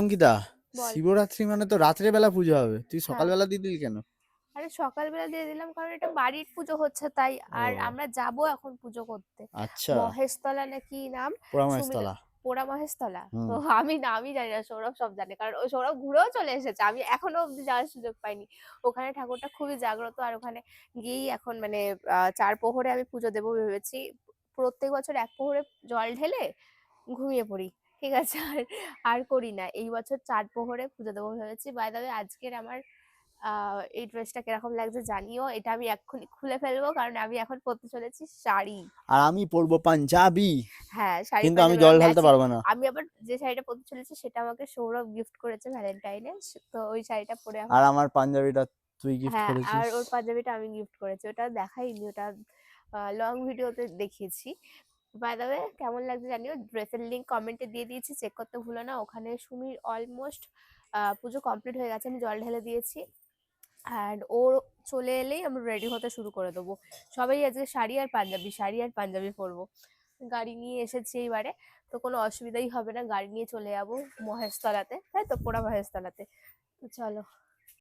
অঙ্কিতা, বল। শিবরাত্রি মানে তো রাত্রে বেলা পুজো হবে, তুই হ্যাঁ, সকালবেলা দিয়ে দিলি কেন? আরে সকালবেলা দিয়ে দিলাম কারণ এটা বাড়ির পুজো হচ্ছে তাই। আর ও আমরা যাব এখন পুজো করতে আচ্ছা, মহেশতলা নাকি নাম, সুমিত, পোড়ামহেশতলা। পোড়া মহেশতলা। তো হুম। আমি নামই জানি না, সৌরভ সব জানে কারণ ওই সৌরভ ঘুরেও চলে এসেছে, আমি এখনো অব্দি যাওয়ার সুযোগ পাইনি। ওখানে ঠাকুরটা খুবই জাগ্রত, আর ওখানে গিয়েই এখন মানে 4 প্রহরে আমি পুজো দেবো ভেবেছি। প্রত্যেক বছর 1 প্রহরে জল ঢেলে ঘুমিয়ে পড়ি, ঠিক আছে। আর আর করি না, এই বছর 4 প্রহরে পুজো দেবো ভেবেছি। বাই দ্য ওয়ে আজকের আমার এই ড্রেসটা কিরকম লাগছে জানিও, এটা আমি এক্ষুনি খুলে ফেলবো কারণ আমি এখন পরতে চলেছি শাড়ি। আর আমি পরবো পাঞ্জাবি, হ্যাঁ, শাড়ি কিন্তু আমি পাঞ্জাবি জল আমার ঢালতে ম্যাচিং। পারবো না। আমি আবার যে শাড়িটা পরতে চলেছি সেটা আমাকে সৌরভ গিফট করেছে ভ্যালেন্টাইনে, তো ওই শাড়িটা পরে এখন। আর আমার পাঞ্জাবিটা তুই গিফট হ্যাঁ, আর করেছিস। ওর পাঞ্জাবিটা আমি গিফট করেছি, ওটা দেখাইনি, ওটা লং ভিডিওতে দেখিয়েছি। বাই দ্য ওয়ে কেমন লাগছে জানিও, ড্রেসের লিঙ্ক কমেন্টে দিয়ে দিয়েছি, চেক করতে ভুলো না। ওখানে সুমির অলমোস্ট পুজো কমপ্লিট হয়ে গেছে, আমি জল ঢেলে দিয়েছি। অ্যান্ড ও চলে এলেই আমরা রেডি হতে শুরু করে দেবো। সবাই আজকে শাড়ি আর পাঞ্জাবি, শাড়ি আর পাঞ্জাবি পরবো। গাড়ি নিয়ে এসেছি এইবারে, তো কোনো অসুবিধাই হবে না, গাড়ি নিয়ে চলে যাবো মহেশতলাতে, তাই তো, পোড়া মহেশতলাতে। তো চলো।